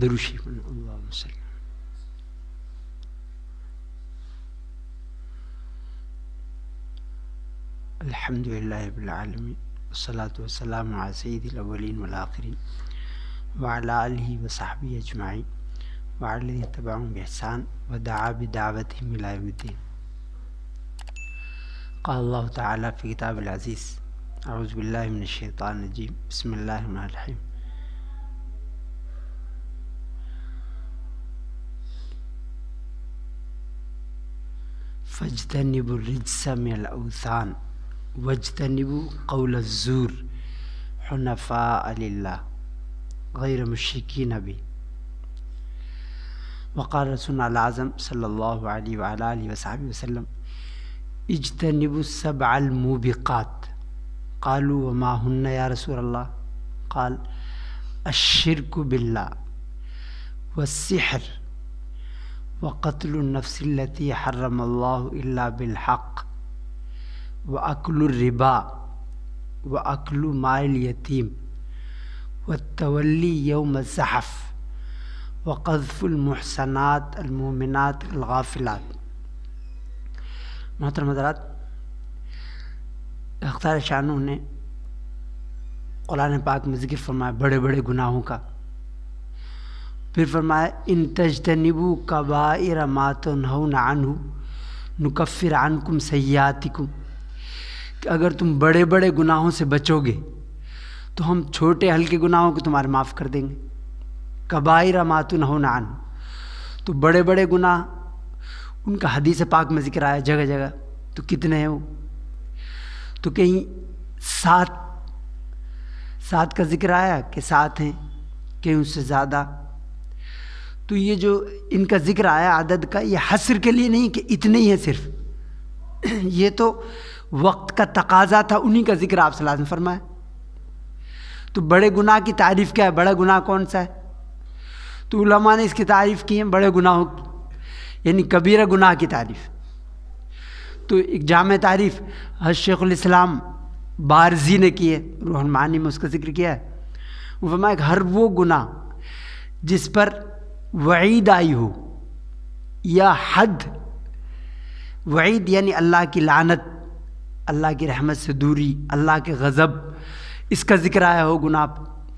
درود شریف اللہم صلی الحمدللہ رب العالمین والصلاة والسلام علی سید الاولین والآخرین وعلی آلہ وصحبہ اجمعین وعلی الذین تبعہم بإحسان ودعا بدعوتہم الی یوم الدین. قال اللہ تعالی فی کتاب العزیز اعوذ باللہ من الشیطان الرجیم بسم اللہ الرحمن الرحیم. فاجتنبوا الرجس من الاوثان واجتنبوا قول الزور حنفاء للہ غیر مشرکین به. وقال رسولنا العظم صلی اللہ علیہ وعلى آلہ وصحبہ وسلم اجتنبوا السبع الموبقات. قالوا وما هن یا رسول اللہ؟ قال الشرک باللہ والسحر وقتل النفس التي حرم الله إلا بالحق وأكل الربا وأكل مال اليتيم والتولي يوم الزحف وقذف المحسنات المؤمنات الغافلات. محترم حضرات، اختار شانوں نے قرآن پاک میں ذکر فرمایا بڑے بڑے گناہوں کا، پھر فرمایا ان تجتنبوا کبائر ما تنہون عنہ نکفر عنکم سیئاتکم، کہ اگر تم بڑے بڑے گناہوں سے بچو گے تو ہم چھوٹے ہلکے گناہوں کو تمہارے معاف کر دیں گے. کبائر ما تنہون عنہ، تو بڑے بڑے گناہ ان کا حدیث پاک میں ذکر آیا جگہ جگہ. تو کتنے ہیں وہ؟ تو کہیں سات کا ذکر آیا کہ 7 ہیں، کہیں اس سے زیادہ. تو یہ جو ان کا ذکر آیا عدد کا، یہ حصر کے لیے نہیں کہ اتنے ہی ہیں صرف، یہ تو وقت کا تقاضا تھا، انہی کا ذکر آپ صلی اللہ علیہ وسلم فرمایا. تو بڑے گناہ کی تعریف کیا ہے؟ بڑا گناہ کون سا ہے؟ تو علماء نے اس کی تعریف کی ہے بڑے گناہوں کی، یعنی کبیرہ گناہ کی تعریف. تو ایک جامع تعریف شیخ الاسلام بارزی نے کی ہے، روح المعانی میں اس کا ذکر کیا ہے. وہ فرمایا کہ ہر وہ گناہ جس پر وعید آئی ہو یا حد، وعید یعنی اللہ کی لعنت، اللہ کی رحمت سے دوری، اللہ کے غضب، اس کا ذکر آیا ہو گناہ.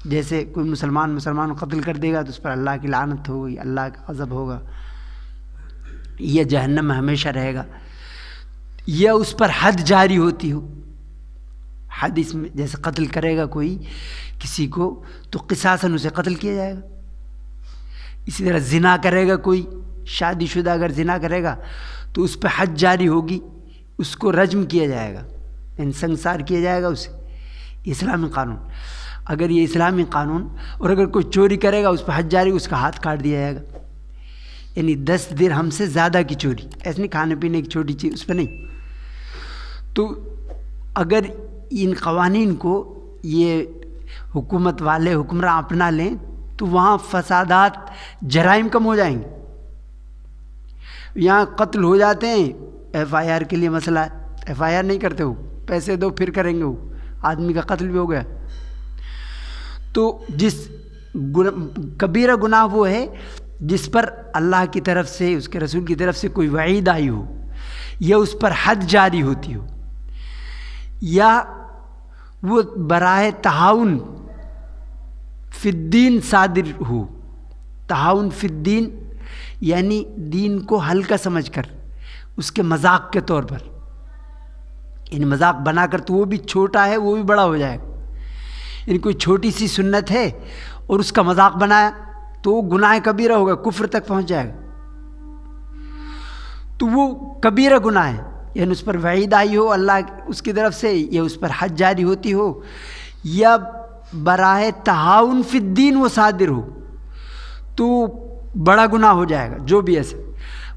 جیسے کوئی مسلمان کو قتل کر دے گا تو اس پر اللہ کی لعنت ہوگی، اللہ کا غضب ہوگا، یہ جہنم میں ہمیشہ رہے گا. یا اس پر حد جاری ہوتی ہو، حد اس میں جیسے قتل کرے گا کوئی کسی کو تو قصاصاً اسے قتل کیا جائے گا. اسی طرح زنا کرے گا کوئی شادی شدہ، اگر زنا کرے گا تو اس پہ حد جاری ہوگی، اس کو رجم کیا جائے گا، یعنی سنسار کیا جائے گا اسے. اسلامی قانون، اگر یہ اسلامی قانون، اور اگر کوئی چوری کرے گا اس پہ حد جاری، اس کا ہاتھ کاٹ دیا جائے گا، یعنی 10 درہم سے زیادہ کی چوری، ایسے نہیں کھانے پینے کی چھوٹی چیز اس پہ نہیں. تو اگر ان قوانین کو یہ حکومت والے حکمراں اپنا لیں تو وہاں فسادات، جرائم کم ہو جائیں گے. یہاں قتل ہو جاتے ہیں، FIR کے لیے مسئلہ ہے، FIR نہیں کرتے ہو، پیسے دو پھر کریں گے، وہ آدمی کا قتل بھی ہو گیا. تو کبیرہ گناہ وہ ہے جس پر اللہ کی طرف سے، اس کے رسول کی طرف سے کوئی وعید آئی ہو، یا اس پر حد جاری ہوتی ہو، یا وہ براہ تعاون فی الدین صادر ہو. تعاون فی الدین یعنی دین کو ہلکا سمجھ کر، اس کے مذاق کے طور پر، یعنی مذاق بنا کر، تو وہ بھی چھوٹا ہے وہ بھی بڑا ہو جائے گا. یعنی کوئی چھوٹی سی سنت ہے اور اس کا مذاق بنایا تو وہ گناہ کبیرہ ہوگا، کفر تک پہنچ جائے گا. تو وہ کبیرہ گناہ ہے، یعنی اس پر وعید آئی ہو اللہ اس کی طرف سے، یا اس پر حد جاری ہوتی ہو، یا براہ تعاون فی الدین وہ صادر ہو، تو بڑا گناہ ہو جائے گا. جو بھی ایسے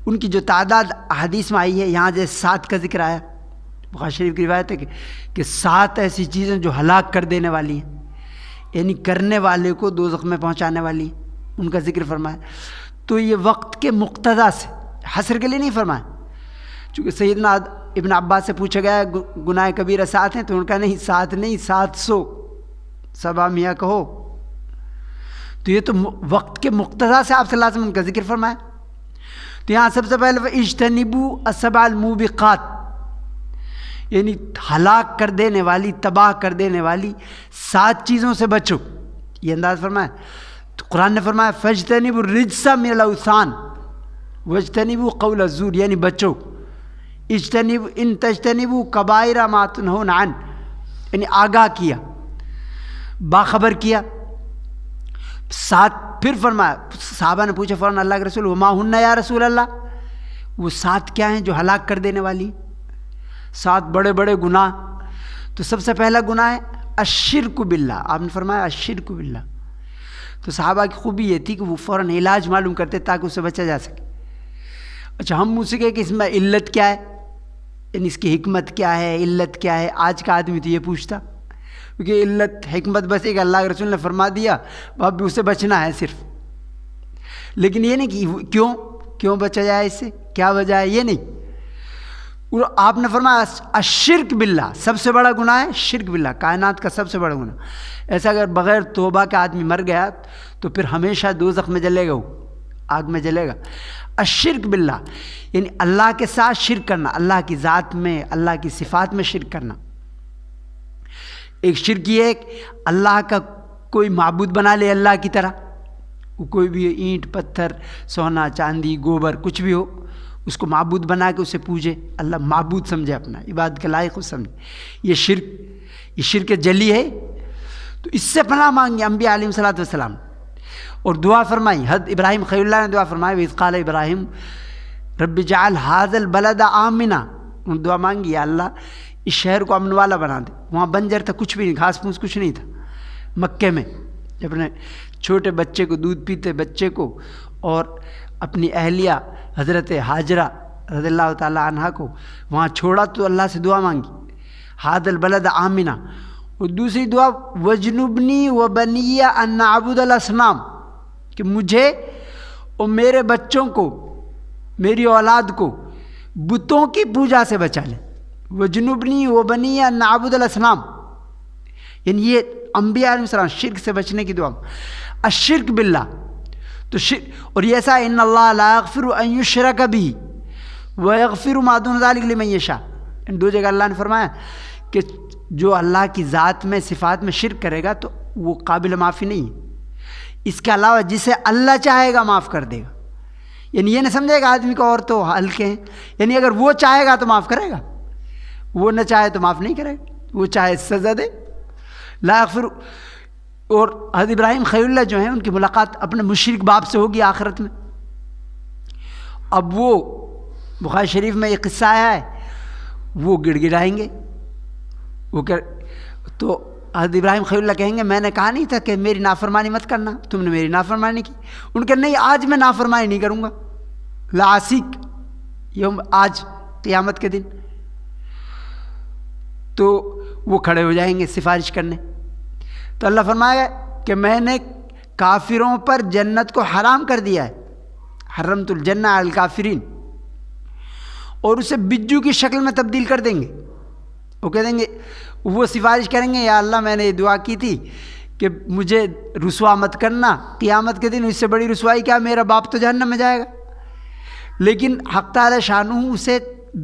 ان کی جو تعداد حدیث میں آئی ہے، یہاں جیسے 7 کا ذکر آیا، بخاری شریف کی روایت ہے کہ 7 ایسی چیزیں جو ہلاک کر دینے والی ہیں، یعنی کرنے والے کو دوزخ میں پہنچانے والی ہیں، ان کا ذکر فرمایا. تو یہ وقت کے مقتضا سے، حصر کے لیے نہیں فرمایا. چونکہ سیدنا ابن عباس سے پوچھا گیا گناہ کبیرہ 7 ہیں، تو ان کا نہیں 7 نہیں 700، 7 میاں کہو. تو یہ تو وقت کے مقتضا سے آپ صلی اللہ علیہ وسلم کا ذکر فرمایا. تو یہاں سب سے پہلے اجتنبوا السبع الموبقات، یعنی ہلاک کر دینے والی، تباہ کر دینے والی 7 چیزوں سے بچو، یہ انداز فرمایا. تو قرآن نے فرمایا فاجتنبوا الرجس من الاوثان واجتنبوا قول الزور، یعنی بچو. اجتنبوا ان تجتنبوا کبائر ما تنہون عنہ، یعنی آگاہ کیا، باخبر کیا. 7 پھر فرمایا، صحابہ نے پوچھا فوراً اللہ کے رسول وما ہن یا رسول اللہ، وہ 7 کیا ہیں جو ہلاک کر دینے والی؟ 7 بڑے بڑے گناہ. تو سب سے پہلا گناہ ہے الشرک باللہ. آپ نے فرمایا الشرک باللہ. تو صحابہ کی خوبی یہ تھی کہ وہ فوراً علاج معلوم کرتے تاکہ اس سے بچا جا سکے. اچھا ہم مجھ سے کہے کہ اس میں علت کیا ہے، یعنی اس کی حکمت کیا ہے، علت کیا ہے. آج کا آدمی تو یہ پوچھتا، کیونکہ علت حکمت بس ایک اللہ کے رسول نے فرما دیا، اب اس سے بچنا ہے صرف. لیکن یہ نہیں کہ کیوں بچا جائے اس سے، کیا وجہ ہے، یہ نہیں. آپ نے فرمایا الشرک باللہ، سب سے بڑا گناہ ہے شرک باللہ، کائنات کا سب سے بڑا گناہ. ایسا اگر بغیر توبہ کے آدمی مر گیا تو پھر ہمیشہ دوزخ میں جلے گا، وہ آگ میں جلے گا. الشرک باللہ یعنی اللہ کے ساتھ شرک کرنا، اللہ کی ذات میں، اللہ کی صفات میں شرک کرنا. ایک شرک یہ ہے کہ اللہ کا کوئی معبود بنا لے اللہ کی طرح، وہ کوئی بھی اینٹ پتھر سونا چاندی گوبر کچھ بھی ہو، اس کو معبود بنا کے اسے پوجے، اللہ معبود سمجھے، اپنا عبادت کے لائق سمجھے. یہ شرک جلی ہے. تو اس سے پناہ مانگی انبیاء علیہ الصلوۃ والسلام، اور دعا فرمائی. حضرت ابراہیم خلیل اللہ نے دعا فرمائی وَإِذْ قَالَ ابراہیم رب اجعل هَذَا الْبَلَدَ آمِنًا، انہوں نے دعا مانگی یا اللہ اس شہر کو امن والا بنا دے. وہاں بنجر تھا، کچھ بھی نہیں، گھاس پھوس کچھ نہیں تھا مکے میں. جب اپنے چھوٹے بچے کو، دودھ پیتے بچے کو، اور اپنی اہلیہ حضرت ہاجرہ رضی اللہ تعالی عنہا کو وہاں چھوڑا تو اللہ سے دعا مانگی هَذَا الْبَلَدَ آمِنًا. اور دوسری دعا وَجْنُبْنِي وَبَنِيَّ أَن نَعْبُدَ الْأَصْنَامَ، کہ مجھے اور میرے بچوں کو، میری اولاد کو بتوں کی پوجا سے بچا لے. وَجْنُبْنِي وَبَنِيَّ أَن نَعْبُدَ الْأَصْنَامَ، یعنی یہ انبیاء علیہ السلام شرک سے بچنے کی دعا. الشرک باللہ تو اور یہ ایسا ان اللہ لا یغفر ان یشرک بہ ویغفر ما دون ذلک لمن یشاء. ان 2 جگہ اللہ نے فرمایا کہ جو اللہ کی ذات میں صفات میں شرک کرے گا تو وہ قابل معافی نہیں ہے. اس کے علاوہ جسے اللہ چاہے گا معاف کر دے گا. یعنی یہ نہ سمجھے گا آدمی کو اور تو ہلکے ہیں، یعنی اگر وہ چاہے گا تو معاف کرے گا، وہ نہ چاہے تو معاف نہیں کرے گا، وہ چاہے سزا دے. لا یغفر. اور حضرت ابراہیم خلیل اللہ جو ہیں ان کی ملاقات اپنے مشرک باپ سے ہوگی آخرت میں. اب وہ بخاری شریف میں یہ قصہ آیا ہے، وہ گڑ گڑائیں گے. وہ تو حضرت ابراہیم خلیل اللہ کہیں گے میں نے کہا نہیں تھا کہ میری نافرمانی مت کرنا، تم نے میری نافرمانی کی. ان کے نہیں، آج میں نافرمانی نہیں کروں گا، لا عصیک یوم، آج قیامت کے دن. تو وہ کھڑے ہو جائیں گے سفارش کرنے. تو اللہ فرمائے گا کہ میں نے کافروں پر جنت کو حرام کر دیا ہے، حرمت الجنہ علی الکافرین، اور اسے بجو کی شکل میں تبدیل کر دیں گے. وہ کہہ دیں گے، وہ سفارش کریں گے یا اللہ میں نے یہ دعا کی تھی کہ مجھے رسوا مت کرنا قیامت کے دن، اس سے بڑی رسوائی کیا، میرا باپ تو جہنم میں جائے گا. لیکن حق تعالی شانہ اسے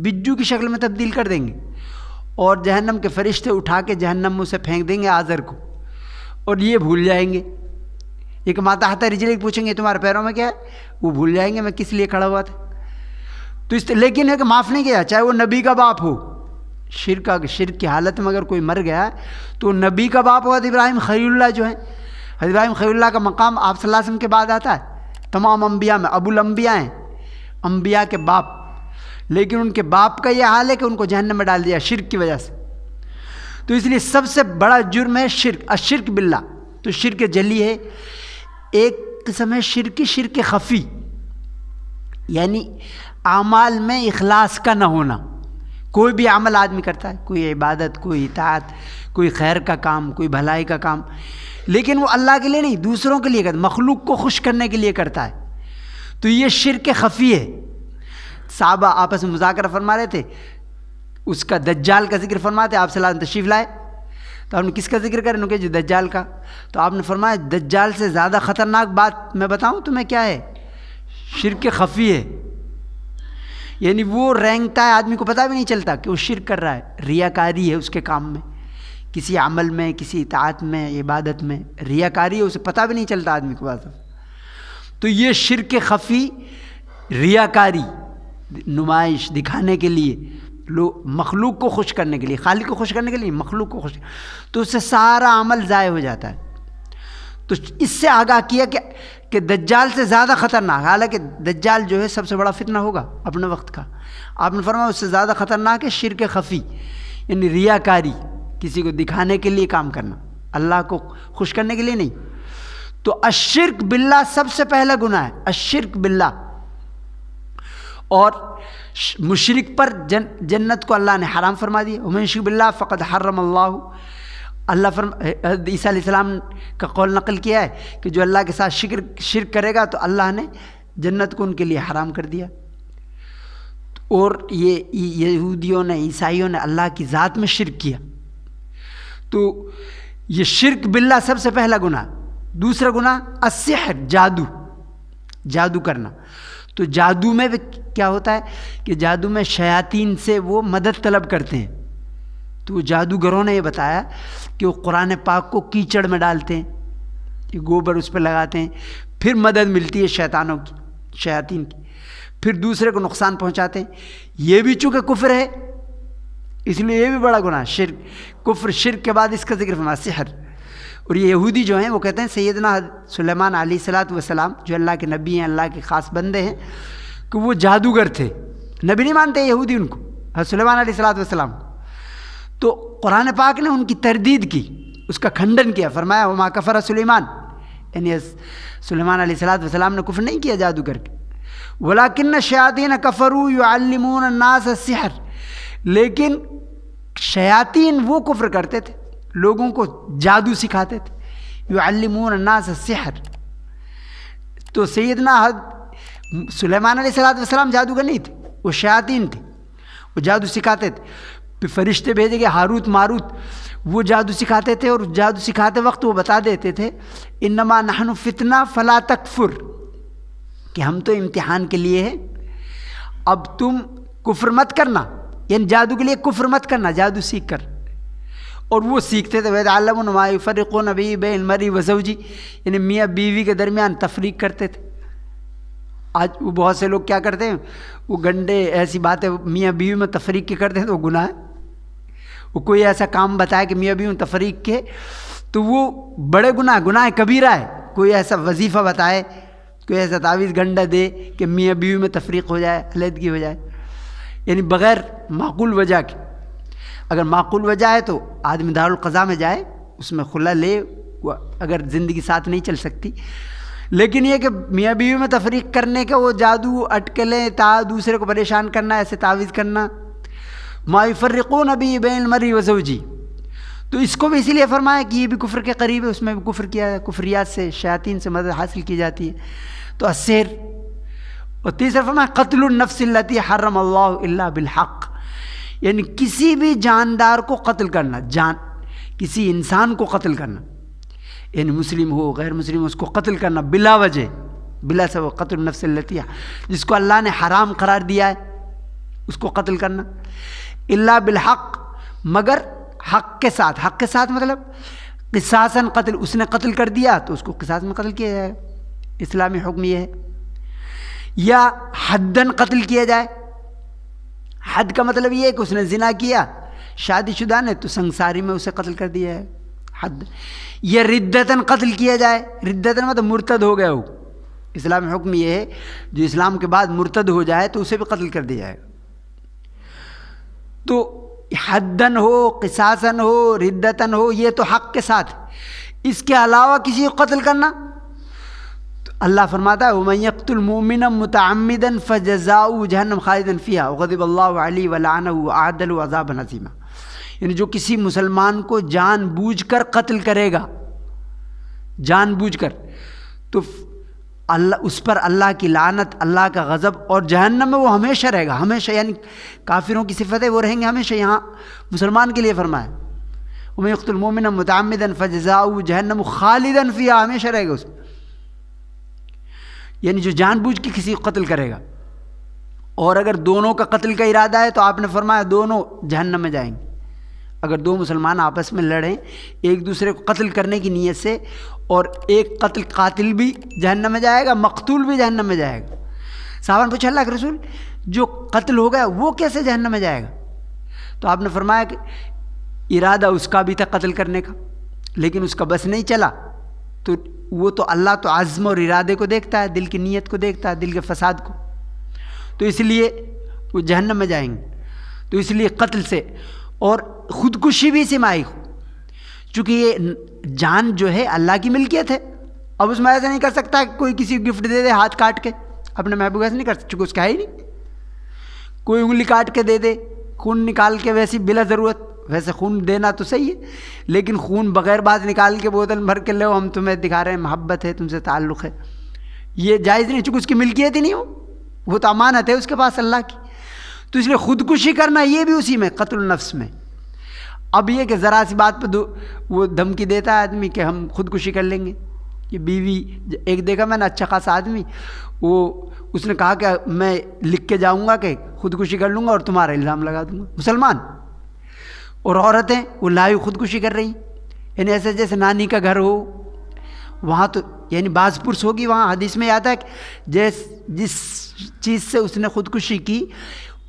بجو کی شکل میں تبدیل کر دیں گے، اور جہنم کے فرشتے اٹھا کے جہنم میں اسے پھینک دیں گے آذر کو، اور یہ بھول جائیں گے. ایک ماتا تحت رجلک پوچھیں گے تمہارے پیروں میں کیا ہے، وہ بھول جائیں گے میں کس لیے کھڑا ہوا تھا. تو لیکن ہے کہ معاف نہیں کیا، چاہے وہ نبی کا باپ ہو. شرک کی حالت میں اگر کوئی مر گیا تو نبی کا باپ ہو. حضرت ابراہیم خلیل اللہ جو ہیں، حضرت ابراہیم خلیل اللہ کا مقام آپ صلی اللہ علیہ وسلم کے بعد آتا ہے تمام انبیاء میں، ابو الانبیاء ہیں، انبیاء کے باپ. لیکن ان کے باپ کا یہ حال ہے کہ ان کو جہنم میں ڈال دیا شرک کی وجہ سے. تو اس لیے سب سے بڑا جرم ہے شرک، الشرک باللہ. تو شرک جلی ہے. ایک قسم ہے شرک خفی، یعنی اعمال میں اخلاص کا نہ ہونا. کوئی بھی عمل آدمی کرتا ہے، کوئی عبادت، کوئی اطاعت، کوئی خیر کا کام، کوئی بھلائی کا کام، لیکن وہ اللہ کے لیے نہیں، دوسروں کے لیے کرتا، مخلوق کو خوش کرنے کے لیے کرتا ہے. تو یہ شرک خفی ہے. صحابہ آپس میں مذاکرہ فرما رہے تھے، اس کا دجال کا ذکر فرماتے، آپ صلی اللہ علیہ وسلم تشریف لائے تو آپ نے کس کا ذکر کرا؟ انہوں نے کہا جو دجال کا. تو آپ نے فرمایا دجال سے زیادہ خطرناک بات میں بتاؤں تمہیں کیا ہے؟ شرک خفی ہے. یعنی وہ رینگتا ہے، آدمی کو پتہ بھی نہیں چلتا کہ وہ شرک کر رہا ہے، ریاکاری ہے اس کے کام میں، کسی عمل میں، کسی اطاعت میں، عبادت میں ریاکاری ہے، اسے پتہ بھی نہیں چلتا آدمی کو. بات تو یہ شرک خفی، ریاکاری، نمائش دکھانے کے لیے، مخلوق کو خوش کرنے کے لیے، خالق کو خوش کرنے کے لیے، مخلوق کو خوش، تو اس سے سارا عمل ضائع ہو جاتا ہے. تو اس سے آگاہ کیا کہ دجال سے زیادہ خطرناک، حالانکہ دجال جو ہے سب سے بڑا فتنہ ہوگا اپنے وقت کا. آپ نے فرمایا اس سے زیادہ خطرناک ہے شرک خفی، یعنی ریاکاری، کسی کو دکھانے کے لیے کام کرنا، اللہ کو خوش کرنے کے لیے نہیں. تو الشرک باللہ سب سے پہلا گناہ ہے، الشرک باللہ. اور مشرک پر جنت کو اللہ نے حرام فرما دی. ومن یشرک باللہ فقد حرم اللہ، اللہ عیسیٰ علیہ السلام کا قول نقل کیا ہے کہ جو اللہ کے ساتھ شرک کرے گا تو اللہ نے جنت کو ان کے لیے حرام کر دیا. اور یہ یہودیوں نے، عیسائیوں نے اللہ کی ذات میں شرک کیا. تو یہ شرک باللہ سب سے پہلا گناہ. دوسرا گناہ السحر، جادو، جادو کرنا. تو جادو میں کیا ہوتا ہے کہ جادو میں شیاطین سے وہ مدد طلب کرتے ہیں. تو جادوگروں نے یہ بتایا کہ وہ قرآن پاک کو کیچڑ میں ڈالتے ہیں، یہ گوبر اس پہ لگاتے ہیں، پھر مدد ملتی ہے شیطانوں کی، شیاطین کی، پھر دوسرے کو نقصان پہنچاتے ہیں. یہ بھی چونکہ کفر ہے اس لیے یہ بھی بڑا گناہ، شرک، کفر، شرک کے بعد اس کا ذکر فرمایا سحر. اور یہ یہودی جو ہیں وہ کہتے ہیں سیدنا سلیمان علیہ الصلاۃ والسلام جو اللہ کے نبی ہیں، اللہ کے خاص بندے ہیں، کہ وہ جادوگر تھے. نبی نہیں مانتے یہودی ان کو، حضرت سلیمان علیہ الصلاۃ والسلام. تو قرآن پاک نے ان کی تردید کی، اس کا کھنڈن کیا، فرمایا وما کفر سلیمان، یعنی سلیمان علیہ الصلاۃ والسلام نے کفر نہیں کیا جادو کر کے. ولکن الشیاطین کفروا یعلمون الناس السحر، لیکن شیاطین وہ کفر کرتے تھے، لوگوں کو جادو سکھاتے تھے. یعلمون الناس السحر. تو سیدنا سلیمان علیہ الصلاۃ والسلام جادوگر نہیں تھے، وہ شیاطین تھے، وہ جادو سکھاتے تھے. پھر فرشتے بھیجے گئے ہاروت ماروت، وہ جادو سکھاتے تھے. اور جادو سکھاتے وقت وہ بتا دیتے تھے انما نحن فتنہ فلا تکفر، کہ ہم تو امتحان کے لیے ہے، اب تم کفر مت کرنا، یعنی جادو کے لیے کفر مت کرنا، جادو سیکھ کر. اور وہ سیکھتے تھے وَيَتَعَلَّمُونَ مَا يُفَرِّقُونَ بِهِ بَيْنَ الْمَرْءِ وَزَوْجِهِ، یعنی میاں بیوی کے درمیان تفریق کرتے تھے. آج وہ بہت سے لوگ کیا کرتے ہیں، وہ گنڈے ایسی باتیں میاں بیوی میں تفریق کے کرتے ہیں تو وہ گناہ ہے. وہ کوئی ایسا کام بتائے کہ میاں بیوی میں تفریق کے، تو وہ بڑے گناہ کبیرہ ہے. کوئی ایسا وظیفہ بتائے، کوئی ایسا تعویذ گنڈا دے کہ میاں بیوی میں تفریق ہو جائے، علیحدگی ہو جائے، یعنی بغیر معقول وجہ کے. اگر معقول وجہ ہے تو آدمی دارالقضاء میں جائے، اس میں خلا لے، اگر زندگی ساتھ نہیں چل سکتی. لیکن یہ کہ میاں بیوی میں تفریق کرنے کا وہ جادو، اٹکلیں، دوسرے کو پریشان کرنا، ایسے تعویذ کرنا، ما یفرقون بہ بین المرء وزوجہ، تو اس کو بھی اسی لیے فرمایا کہ یہ بھی کفر کے قریب ہے، اس میں بھی کفر کیا ہے، کفریات سے، شیاطین سے مدد حاصل کی جاتی ہے. تو السحر. اور تیسرا فرمایا قتل النفس التی حرم اللہ الا بالحق، یعنی کسی بھی جاندار کو قتل کرنا، کسی انسان کو قتل کرنا، یعنی مسلم ہو غیر مسلم ہو، اس کو قتل کرنا بلا وجہ، بلا سبب. قتل النفس التی، جس کو اللہ نے حرام قرار دیا ہے اس کو قتل کرنا. الا بالحق، مگر حق کے ساتھ. حق کے ساتھ مطلب قصاصاً قتل، اس نے قتل کر دیا تو اس کو قصاص میں قتل کیا جائے گا، اسلامی حکم یہ ہے. یا حداً قتل کیا جائے. حد کا مطلب یہ ہے کہ اس نے زنا کیا، شادی شدہ نے، تو سنساری میں اسے قتل کر دیا ہے، حد. یا ردتاً قتل کیا جائے. ردتاً مطلب مرتد ہو گیا ہو. اسلامی حکم یہ ہے جو اسلام کے بعد مرتد ہو جائے تو اسے بھی قتل کر دیا جائے گا. تو حداً ہو، قصاصاً ہو، ردتاً ہو، یہ تو حق کے ساتھ. اس کے علاوہ کسی کو قتل کرنا، تو اللہ فرماتا ہے وَمَن يَقْتُلْ مُؤْمِنًا مُتَعَمِّدًا فَجَزَاؤُهُ جَهَنَّمُ خَالِدًا فِيهَا وَغَضِبَ اللَّهُ عَلَيْهِ وَلَعَنَهُ وَأَعَدَّ لَهُ عَذَابًا عَظِيمًا. یعنی جو کسی مسلمان کو جان بوجھ کر قتل کرے گا، جان بوجھ کر، تو اللہ اس پر اللہ کی لعنت، اللہ کا غضب، اور جہنم میں وہ ہمیشہ رہے گا، ہمیشہ. یعنی کافروں کی صفتیں وہ رہیں گے ہمیشہ. یہاں مسلمان کے لیے فرمایا ومن یقتل مؤمنا متعمدا فجزاؤہ جہنم خالدا فیہا، ہمیشہ رہے گا اس میں. یعنی جو جان بوجھ کے کسی کو قتل کرے گا، اور اگر دونوں کا قتل کا ارادہ ہے تو آپ نے فرمایا دونوں جہنم میں جائیں گے. اگر دو مسلمان آپس میں لڑیں ایک دوسرے کو قتل کرنے کی نیت سے، اور ایک قاتل بھی جہنم میں جائے گا، مقتول بھی جہنم میں جائے گا. صحابہ نے پوچھا اللہ کے رسول جو قتل ہو گیا وہ کیسے جہنم میں جائے گا؟ تو آپ نے فرمایا کہ ارادہ اس کا بھی تھا قتل کرنے کا، لیکن اس کا بس نہیں چلا، تو وہ تو اللہ تو عزم اور ارادے کو دیکھتا ہے، دل کی نیت کو دیکھتا ہے، دل کے فساد کو، تو اس لیے وہ جہنم میں جائیں گے. تو اس لیے قتل سے، اور خودکشی بھی اسی میں آئی، چونکہ یہ جان جو ہے اللہ کی ملکیت ہے. اب اس میں ایسا نہیں کر سکتا کہ کوئی کسی کو گفٹ دے دے ہاتھ کاٹ کے، اپنے محبوب ایسا نہیں کر سکتا چونکہ اس کا ہے ہی نہیں. کوئی انگلی کاٹ کے دے دے، خون نکال کے ویسی بلا ضرورت، ویسے خون دینا تو صحیح ہے، لیکن خون بغیر بات نکال کے بوتل بھر کے لو ہم تمہیں دکھا رہے ہیں محبت ہے، تم سے تعلق ہے، یہ جائز نہیں، چونکہ اس کی ملکیت ہی نہیں ہو، وہ تو امانت ہے اس کے پاس اللہ کی. تو اس لیے خودکشی کرنا یہ بھی اسی میں، قتل النفس میں. اب یہ کہ ذرا سی بات پہ وہ دھمکی دیتا ہے آدمی کہ ہم خودکشی کر لیں گے. کہ بیوی، ایک دیکھا میں نے اچھا خاصا آدمی، اس نے کہا کہ میں لکھ کے جاؤں گا کہ خودکشی کر لوں گا اور تمہارا الزام لگا دوں گا. مسلمان اور عورتیں وہ لائیو خودکشی کر رہی، یعنی ایسے جیسے نانی کا گھر ہو، وہاں تو یعنی باز پرس ہوگی. وہاں حدیث میں آتا ہے کہ جس چیز سے اس نے خودکشی کی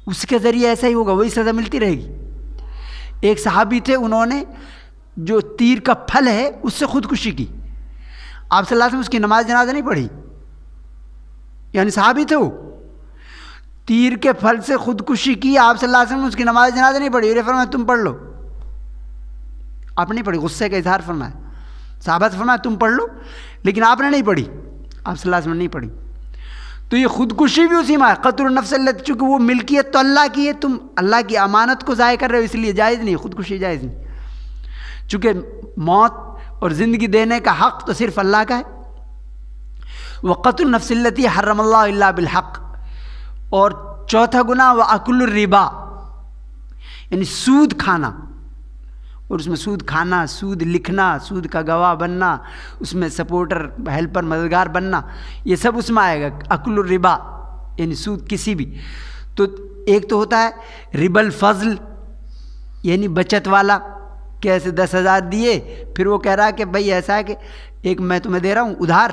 اس کے ذریعے ایسا ہی ہوگا، وہی سزا ملتی رہے گی. ایک صحابی تھے، انہوں نے جو تیر کا پھل ہے اس سے خودکشی کی. آپ صلی اللہ علیہ وسلم اس کی نماز جنازہ نہیں پڑھی، یعنی صحابی تھے وہ، تیر کے پھل سے خودکشی کی، آپ صلی اللہ علیہ وسلم اس کی نماز جنازہ نہیں پڑھی. اور فرمایا تم پڑھ لو، آپ نہیں پڑھی، غصے کا اظہار فرمایا. صحابہ سے فرمایا تم پڑھ لو، لیکن آپ نے نہیں پڑھی، آپ صلی اللہ علیہ وسلم نے نہیں پڑھی. تو یہ خودکشی بھی اسی میں ہے، قتل النفس التی، چونکہ وہ ملکیت تو اللہ کی ہے، تم اللہ کی امانت کو ضائع کر رہے ہو، اس لیے جائز نہیں، خودکشی جائز نہیں. چونکہ موت اور زندگی دینے کا حق تو صرف اللہ کا ہے. وقتل النفس التی حرم اللہ الا بالحق. اور چوتھا گناہ واکل الربا، یعنی سود کھانا، اور اس میں سود کھانا، سود لکھنا، سود کا گواہ بننا، اس میں سپورٹر، ہیلپر، مددگار بننا، یہ سب اس میں آئے گا. اکل الربا یعنی سود کسی بھی. تو ایک تو ہوتا ہے ربا الفضل، یعنی بچت والا، کہ ایسے 10,000 دیے، پھر وہ کہہ رہا ہے کہ بھائی ایسا ہے کہ ایک میں تمہیں دے رہا ہوں ادھار،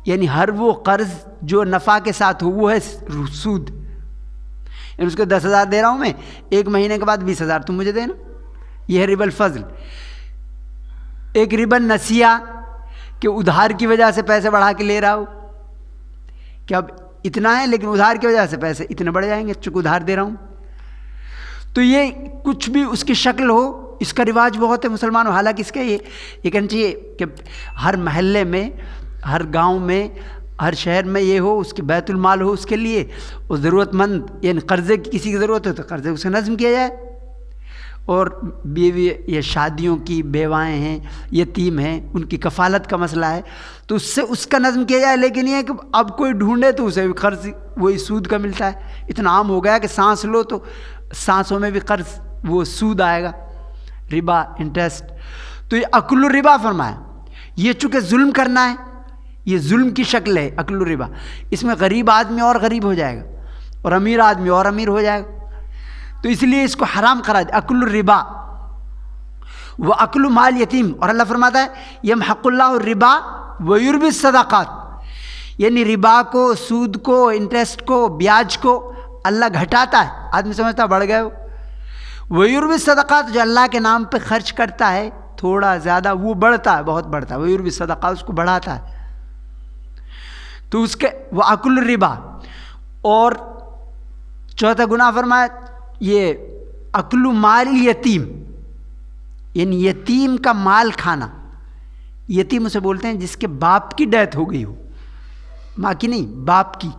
یعنی ہر وہ قرض جو نفع کے ساتھ ہو وہ ہے سود. یعنی اس کو 10,000 دے رہا ہوں میں، ایک مہینے کے بعد 20,000 تم مجھے دینا، یہ ہے ربا الفضل. ایک ربا النسیہ، کہ ادھار کی وجہ سے پیسے بڑھا کے لے رہا ہو، کہ اب اتنا ہے لیکن ادھار کی وجہ سے پیسے اتنے بڑھ جائیں گے چونکہ ادھار دے رہا ہوں. تو یہ کچھ بھی اس کی شکل ہو، اس کا رواج بہت ہے مسلمانوں. حالانکہ اس کا یہ کہنا چاہیے کہ ہر محلے میں، ہر گاؤں میں، ہر شہر میں یہ ہو، اس کی بیت المال ہو اس کے لیے، اور ضرورت مند یعنی قرضے کی کسی کی ضرورت ہو تو قرضے اسے نظم کیا جائے. اور بیوی یا شادیوں کی بیوائیں ہیں، یتیم ہیں، ان کی کفالت کا مسئلہ ہے تو اس سے اس کا نظم کیا جائے. لیکن یہ کہ اب کوئی ڈھونڈے تو اسے بھی قرض وہی سود کا ملتا ہے. اتنا عام ہو گیا کہ سانس لو تو سانسوں میں بھی قرض، وہ سود آئے گا، ربا، انٹرسٹ. تو یہ اکل الربا فرمایا. یہ چونکہ ظلم کرنا ہے، یہ ظلم کی شکل ہے اکل الربا. اس میں غریب آدمی اور غریب ہو جائے گا، اور امیر آدمی اور امیر ہو جائے گا. تو اس لیے اس کو حرام قرار دیا، اکل الربا واکل مال یتیم. اور اللہ فرماتا ہے یمحق اللہ الربا ویربی الصدقات، یعنی ربا کو، سود کو، انٹرسٹ کو، بیاج کو اللہ گھٹاتا ہے. آدمی سمجھتا ہے بڑھ گئے ہو. ویربی الصدقات، جو اللہ کے نام پہ خرچ کرتا ہے تھوڑا زیادہ، وہ بڑھتا ہے، بہت بڑھتا ہے. ویربی الصدقات، اس کو بڑھاتا ہے. تو اس کے واکل الربا. اور چوتھا گناہ فرمایا یہ اکل مال یتیم، یعنی یتیم کا مال کھانا. یتیم اسے بولتے ہیں جس کے باپ کی ڈیتھ ہو گئی ہو، ماں کی نہیں، باپ کی.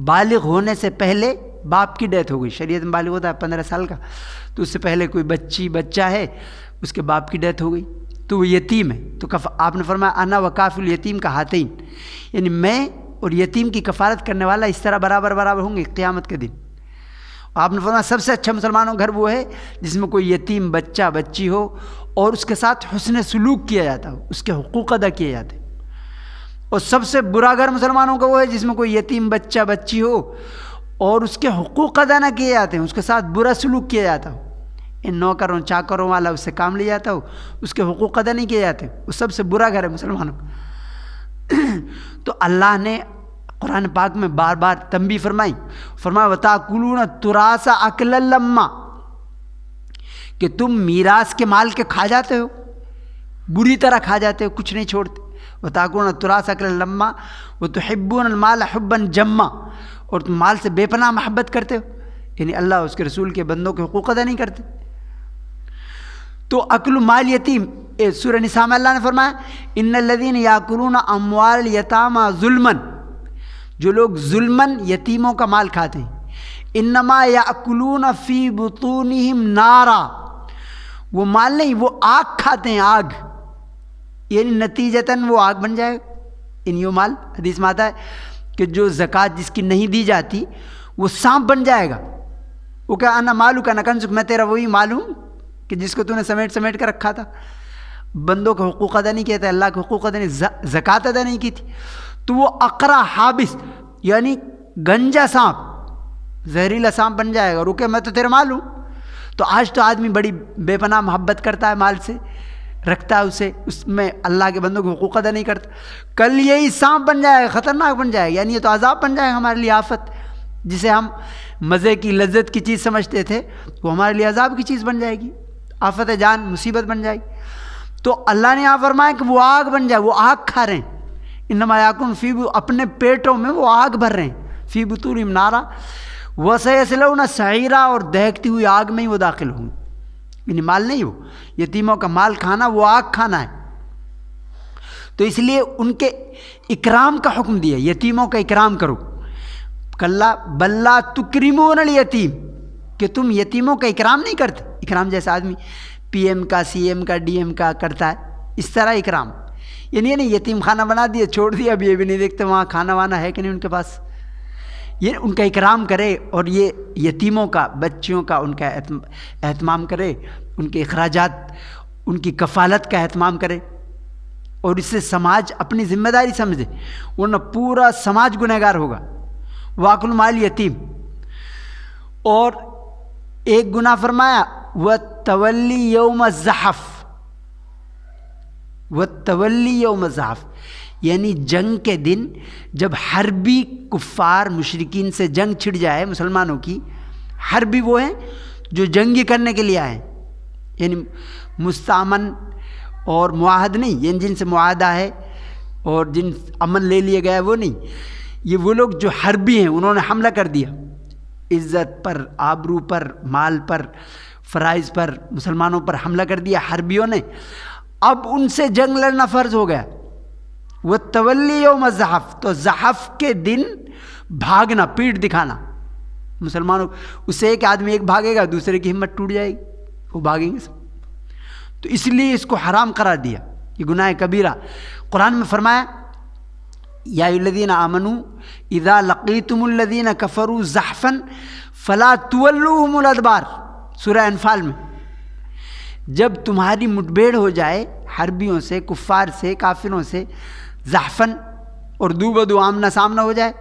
بالغ ہونے سے پہلے باپ کی ڈیتھ ہو گئی. شریعت میں بالغ ہوتا ہے 15 سال کا، تو اس سے پہلے کوئی بچہ ہے، اس کے باپ کی ڈیتھ ہو گئی تو وہ یتیم ہے. تو آپ نے فرمایا انا وکافل الیتیم کا ہاتین، یعنی میں اور یتیم کی کفالت کرنے والا اس طرح برابر ہوں گے قیامت کے دن. آپ نے فرمایا سب سے اچھا مسلمانوں کا گھر وہ ہے جس میں کوئی یتیم بچہ بچی ہو اور اس کے ساتھ حسن سلوک کیا جاتا ہو، اس کے حقوق ادا کیے جاتے ہیں۔ اور سب سے برا گھر مسلمانوں کا وہ ہے جس میں کوئی یتیم بچہ بچی ہو اور اس کے حقوق ادا نہ کیے جاتے ہیں، اس کے ساتھ برا سلوک کیا جاتا ہو، ان نوکروں چاکروں والا اس سے کام لے جاتا ہو، اس کے حقوق ادا نہیں کیے جاتے، وہ سب سے برا گھر ہے مسلمانوں کا۔ تو اللہ نے قرآن پاک میں بار بار تنبیہ فرمائی، فرمایا وَتَأْكُلُونَ التُّرَاثَ أَكْلًا لَمًّا، کہ تم میراث کے مال کے کھا جاتے ہو، بری طرح کھا جاتے ہو، کچھ نہیں چھوڑتے۔ وَتَأْكُلُونَ التُّرَاثَ أَكْلًا لَمًّا وَتُحِبُّونَ الْمَالَ حُبًّا جَمًّا، اور تم مال سے بے پناہ محبت کرتے ہو، یعنی اللہ اس کے رسول کے بندوں کے حقوق ادا نہیں کرتے۔ تو اکل مال یتیم، سورہ نساء میں اللہ نے فرمایا ان الذین یاکلون اموال الیتامی ظلما، جو لوگ ظلماً یتیموں کا مال کھاتے ہیں، انما یاکلون فی بطونہم نارا، وہ مال نہیں، وہ آگ کھاتے ہیں، آگ، یعنی نتیجتاً وہ آگ بن جائے گا۔ یہ مال حدیث میں آتا ہے کہ جو زکوٰۃ جس کی نہیں دی جاتی وہ سانپ بن جائے گا۔ وہ کہا انا مالک انا کنزک، میں تیرا وہی مال ہوں کہ جس کو تو نے سمیٹ کر رکھا تھا۔ بندوں کے حقوق ادا نہیں کیا تھا، اللہ کے حقوق ادا نہیں، زکوٰۃ ادا نہیں کی تھی، تو وہ اقرا حابس یعنی گنجا سانپ، زہریلا سانپ بن جائے گا۔ رکے میں تو تیرا مال ہوں۔ تو آج تو آدمی بڑی بے پناہ محبت کرتا ہے مال سے، رکھتا ہے اسے، اس میں اللہ کے بندوں کے حقوق ادا نہیں کرتا، کل یہی سانپ بن جائے گا، خطرناک بن جائے گا، یعنی یہ تو عذاب بن جائے گا ہمارے لیے، آفت، جسے ہم مزے کی لذت کی چیز سمجھتے تھے وہ ہمارے لیے عذاب کی چیز بن جائے گی، آفت جان، مصیبت بن جائے گی۔ تو اللہ نے یہاں فرمایا کہ وہ آگ بن جائے، وہ آگ کھا رہے ہیں، انما یاکلون فی، اپنے پیٹوں میں وہ آگ بھر رہے ہیں، فی بطونہم نارا وسیصلون سعیرا، اور دہکتی ہوئی آگ میں ہی وہ داخل ہوں، یعنی مال نہیں، وہ یتیموں کا مال کھانا وہ آگ کھانا ہے۔ تو اس لیے ان کے اکرام کا حکم دیا، یتیموں کا اکرام کرو، کلا بل لا تکرمون الیتیم، کہ تم یتیموں کا اکرام نہیں کرتے۔ اکرام جیسا آدمی پی ایم کا، سی ایم کا، ڈی ایم کا کرتا ہے، اس طرح اکرام، یعنی یہ نہیں یتیم خانہ بنا دیا چھوڑ دیا، اب یہ بھی نہیں دیکھتے وہاں کھانا وانا ہے کہ نہیں ان کے پاس، یہ ان کا اکرام کرے، اور یہ یتیموں کا، بچیوں کا ان کا اہتمام کرے، ان کے اخراجات، ان کی کفالت کا اہتمام کرے، اور اس سے سماج اپنی ذمہ داری سمجھے، ورنہ پورا سماج گنہگار ہوگا۔ واکل مال یتیم، اور ایک گناہ فرمایا وَالتَّوَلِّ یوم الزحف، وَالتَّوَلِّ یوم الزحف، یعنی جنگ کے دن جب حربی کفار مشرکین سے جنگ چھڑ جائے مسلمانوں کی، حربی وہ ہیں جو جنگی کرنے کے لیے آئے، یعنی مستامن اور معاہد نہیں، یعنی جن سے معاہدہ ہے اور جن امن لے لیا گیا ہے وہ نہیں، یہ وہ لوگ جو حربی ہیں، انہوں نے حملہ کر دیا عزت پر، آبرو پر، مال پر، فرائض پر، مسلمانوں پر حملہ کر دیا حربیوں نے، اب ان سے جنگ لڑنا فرض ہو گیا۔ وہ تولی یوم الزحف، تو زحف کے دن بھاگنا، پیٹھ دکھانا مسلمانوں، اس سے ایک آدمی ایک بھاگے گا دوسرے کی ہمت ٹوٹ جائے گی، وہ بھاگیں گے سب، تو اس لیے اس کو حرام قرار دیا، یہ گناہ کبیرہ۔ قرآن میں فرمایا یا ایھا الذین آمنوا اذا لقیتم الذین کفروا زحفا فلا تولوہم الادبار، سورہ انفال میں، جب تمہاری مٹبھیڑ ہو جائے حربیوں سے، کفار سے، کافروں سے، زحفاً، اور دو بدو آمنا سامنا ہو جائے،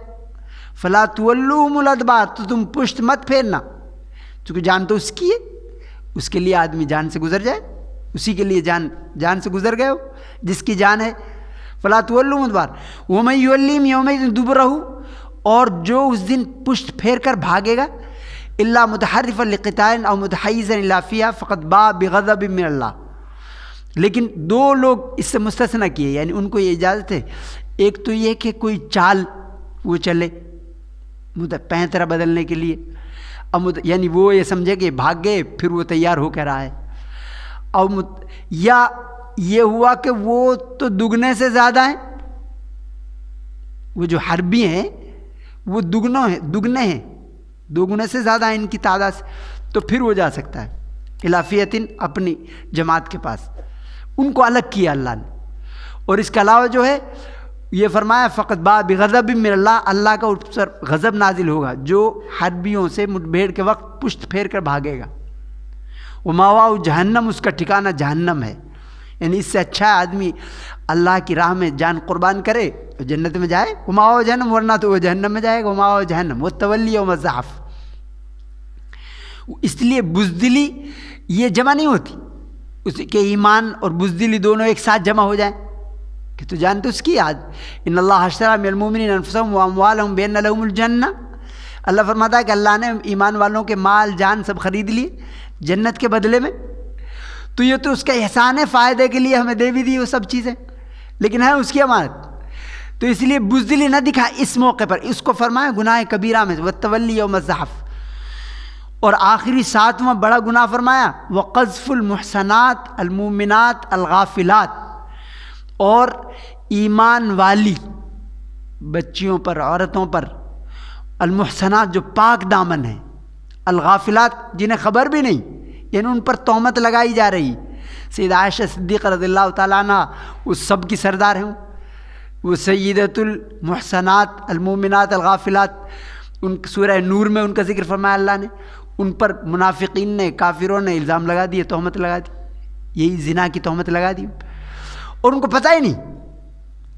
فلا تولوہم الادبار، تو تم پشت مت پھیرنا، چونکہ جان تو اس کی ہے، اس کے لیے آدمی جان سے گزر جائے، اسی کے لیے جان سے گزر گئے ہو جس کی جان ہے، فلا تولوہم الادبار ومن یولہم یومئذ دبرہ، اور جو اس دن پشت پھیر کر بھاگے گا، الا متحرفا لقتال او متحیزا الی فیہ فقد باء بغضب من اللہ، لیکن دو لوگ اس سے مستثنیٰ کیے، یعنی ان کو یہ اجازت ہے، ایک تو یہ کہ کوئی چال وہ چلے پینترا بدلنے کے لیے، یعنی وہ یہ سمجھے کہ بھاگ گئے پھر وہ تیار ہو کر آئے، یا یہ ہوا کہ وہ تو دگنے سے زیادہ ہیں، وہ جو حربی ہیں وہ دگنے ہیں، دوگنے سے زیادہ ہیں ان کی تعداد سے، تو پھر وہ جا سکتا ہے الی فیۃ، اپنی جماعت کے پاس، ان کو الگ کیا اللہ نے۔ اور اس کے علاوہ جو ہے یہ فرمایا فقط با بغضب من اللہ، اللہ کا اس پر غضب نازل ہوگا جو حربیوں سے مٹبھیڑ کے وقت پشت پھیر کر بھاگے گا۔ وماواہ جہنم، اس کا ٹھکانہ جہنم ہے، یعنی اس سے اچھا آدمی اللہ کی راہ میں جان قربان کرے تو جنت میں جائے، وماواہ جہنم، ورنہ تو وہ جہنم میں جائے گا، وماواہ جہنم والتولی یوم الزحف۔ اس لیے بزدلی یہ جمع نہیں ہوتی، اس کے ایمان اور بزدلی دونوں ایک ساتھ جمع ہو جائیں کہ تو جانتے اس کی یاد، ان اللہ اشتری من المؤمنین انفسهم واموالهم بان لهم الجنہ، اللہ فرماتا ہے کہ اللہ نے ایمان والوں کے مال جان سب خرید لیے جنت کے بدلے میں، تو یہ تو اس کا احسان ہے، فائدے کے لیے ہمیں دے بھی دی وہ سب چیزیں، لیکن ہے اس کی امانت، تو اس لیے بزدلی نہ دکھا اس موقع پر، اس کو فرمایا گناہ کبیرہ میں والتولی یوم الزحف۔ اور آخری 7واں بڑا گناہ فرمایا وقذف المحصنات المؤمنات الغافلات، اور ایمان والی بچیوں پر، عورتوں پر، المحصنات جو پاک دامن ہیں، الغافلات جنہیں خبر بھی نہیں، یعنی ان پر تہمت لگائی جا رہی۔ سیدہ عائشہ صدیقہ رضی اللہ تعالیٰ عنہ اس سب کی سردار ہیں، وہ سیدۃ المحصنات المؤمنات الغافلات، ان سورہ نور میں ان کا ذکر فرمایا اللہ نے، ان پر منافقین نے، کافروں نے الزام لگا دیے، تہمت لگا دی، یہی زنا کی تہمت لگا دی، اور ان کو پتہ ہی نہیں،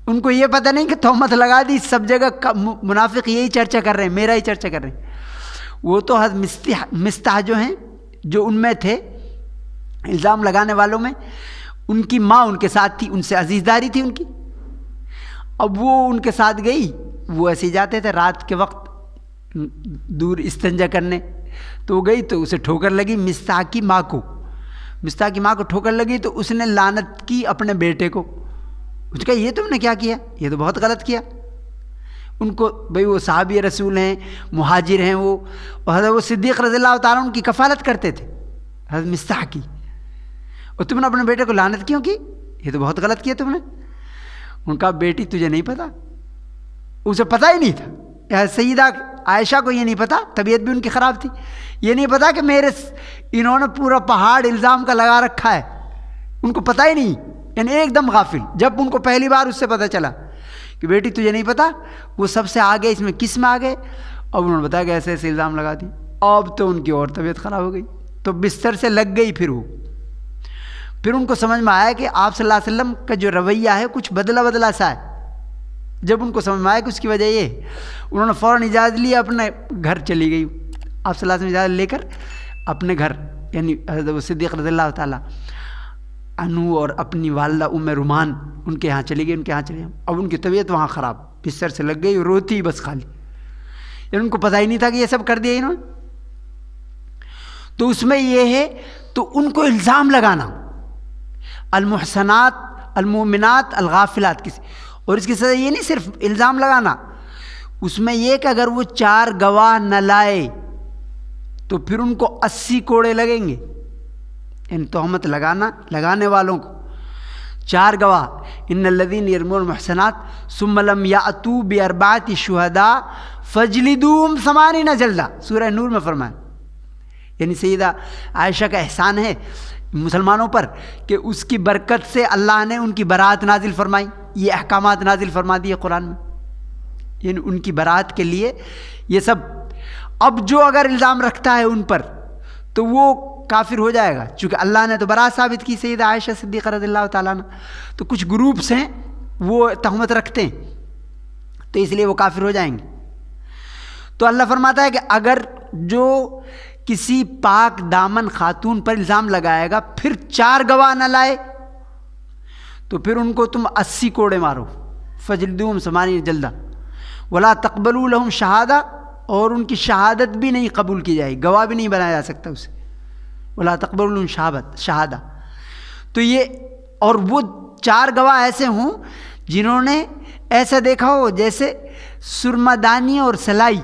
ان کو یہ پتہ نہیں کہ تہمت لگا دی، سب جگہ منافق یہی چرچا کر رہے ہیں، میرا ہی چرچا کر رہے ہیں۔ وہ تو حضرت مستح جو ہیں، جو ان میں تھے الزام لگانے والوں میں، ان کی ماں ان کے ساتھ تھی، ان سے عزیزداری تھی ان کی، اب وہ ان کے ساتھ گئی، وہ ایسے ہی جاتے تھے رات کے وقت دور استنجا کرنے، تو وہ گئی تو اسے ٹھوکر لگی مستح کی ماں کو، مستح کی ماں کو ٹھوکر لگی تو اس نے لعنت کی اپنے بیٹے کو، اس نے کہا یہ تم نے کیا کیا، یہ تو بہت غلط کیا۔ ان کو بھئی وہ صحابی رسول ہیں، مہاجر ہیں وہ، اور حضرت وہ صدیق رضی اللہ تعالیٰ ان کی کفالت کرتے تھے حضرت مستح کی، اور تم نے اپنے بیٹے کو لعنت کیوں کی، یہ تو بہت غلط کیا تم نے۔ ان کا بیٹی تجھے نہیں پتا، اسے پتہ ہی نہیں تھا، سیدہ عائشہ کو یہ نہیں پتا، طبیعت بھی ان کی خراب تھی، یہ نہیں پتا کہ انہوں نے پورا پہاڑ الزام کا لگا رکھا ہے، ان کو پتہ ہی نہیں، یعنی ایک دم غافل۔ جب ان کو پہلی بار اس سے پتہ چلا کہ بیٹی تجھے نہیں پتا، وہ سب سے آگے اس میں کس میں آگے، اب انہوں نے بتایا کہ ایسے ایسے الزام لگا دی، اب تو ان کی اور طبیعت خراب ہو گئی، تو بستر سے لگ گئی۔ پھر ان کو سمجھ میں آیا کہ آپ صلی اللہ علیہ وسلم کا جو رویہ ہے کچھ بدلا بدلا سا ہے۔ جب ان کو سمجھ میں آیا کہ اس کی وجہ یہ ہے، انہوں نے فوراً اجازت لی، اپنے گھر چلی گئی، آپ صلی اللہ علیہ وسلم اجازت لے کر اپنے گھر، یعنی حضرت صدیق رضی اللہ تعالیٰ عنہ اور اپنی والدہ ام رومان ان کے یہاں چلی گئی، ان کے یہاں چلی گئی۔ اب ان کی طبیعت وہاں خراب، بستر سے لگ گئی، روتی بس خالی، یعنی ان کو پتہ ہی نہیں تھا کہ یہ سب کر دیا انہوں نے۔ تو اس میں یہ ہے، تو ان کو الزام لگانا المحصنات المؤمنات الغافلات کسی، اور اس کی سزا یہ نہیں صرف الزام لگانا، اس میں یہ کہ اگر وہ 4 گواہ نہ لائے تو پھر ان کو 80 کوڑے لگیں گے، ان تہمت لگانے والوں کو 4 گواہ، ان الذین یرمون المحصنات ثم لم یأتوا باربعۃ شہداء فاجلدوہم 80 جلدہ، سورہ نور میں فرمایا۔ یعنی سیدہ عائشہ کا احسان ہے مسلمانوں پر کہ اس کی برکت سے اللہ نے ان کی برات نازل فرمائی، یہ احکامات نازل فرما دیے قرآن میں، یعنی ان کی برات کے لیے یہ سب۔ اب جو اگر الزام رکھتا ہے ان پر تو وہ کافر ہو جائے گا، چونکہ اللہ نے تو برات ثابت کی سیدہ عائشہ صدیقہ رضی اللہ تعالیٰ عنہ، تو کچھ گروپس ہیں وہ تہمت رکھتے ہیں تو اس لیے وہ کافر ہو جائیں گے۔ تو اللہ فرماتا ہے کہ اگر جو کسی پاک دامن خاتون پر الزام لگائے گا پھر 4 گواہ نہ لائے تو پھر ان کو تم 80 کوڑے مارو، فجلدوہم 80 جلدہ، ولا تقبلوا لهم شہادہ، اور ان کی شہادت بھی نہیں قبول کی جائے، گواہ بھی نہیں بنایا جا سکتا اسے، ولا تقبلوا لهم شہادہ۔ تو یہ، اور وہ 4 گواہ ایسے ہوں جنہوں نے ایسا دیکھا ہو جیسے سرمدانی اور سلائی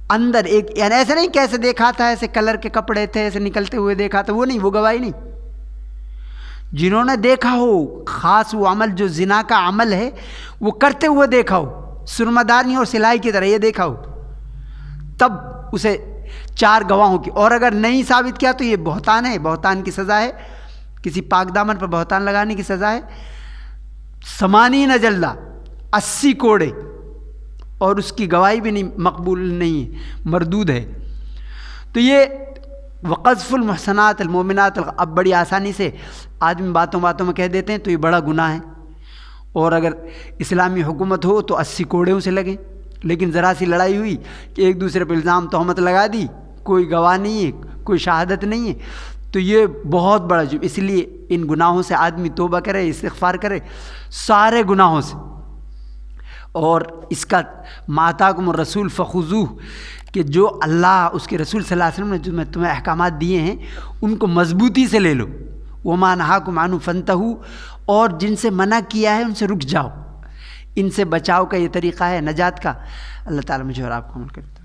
اندر ایک، یعنی ایسے نہیں کیسے دیکھا تھا، ایسے کلر کے کپڑے تھے ایسے نکلتے ہوئے دیکھا تھا، وہ نہیں، وہ گواہی نہیں۔ جنہوں نے دیکھا ہو خاص وہ عمل جو زنا کا عمل ہے وہ کرتے ہوئے دیکھا ہو، سرمدانی اور سلائی کی طرح یہ دیکھا ہو، تب اسے 4 گواہوں کی، اور اگر نہیں ثابت کیا تو یہ بہتان ہے، بہتان کی سزا ہے، کسی پاک دامن پر بہتان لگانے کی سزا ہے 80 جلدہ، 80 کوڑے، اور اس کی گواہی بھی نہیں مقبول نہیں ہے، مردود ہے۔ تو یہ وقذف المحصنات المؤمنات، اب بڑی آسانی سے آدمی باتوں باتوں میں کہہ دیتے ہیں تو یہ بڑا گناہ ہے، اور اگر اسلامی حکومت ہو تو 80 کوڑوں سے لگیں، لیکن ذرا سی لڑائی ہوئی کہ ایک دوسرے پہ الزام تہمت لگا دی، کوئی گواہ نہیں ہے، کوئی شہادت نہیں ہے، تو یہ بہت بڑا جرم۔ اس لیے ان گناہوں سے آدمی توبہ کرے، استغفار کرے، سارے گناہوں سے۔ اور اس کا ما آتاکم الرسول فخذوہ، کہ جو اللہ اس کے رسول صلی اللہ علیہ وسلم نے جو تمہیں احکامات دیے ہیں ان کو مضبوطی سے لے لو، وما نہاکم عنہ فانتہوا، اور جن سے منع کیا ہے ان سے رک جاؤ۔ ان سے بچاؤ کا یہ طریقہ ہے نجات کا۔ اللہ تعالیٰ مجھے اور آپ کو عمل کرے۔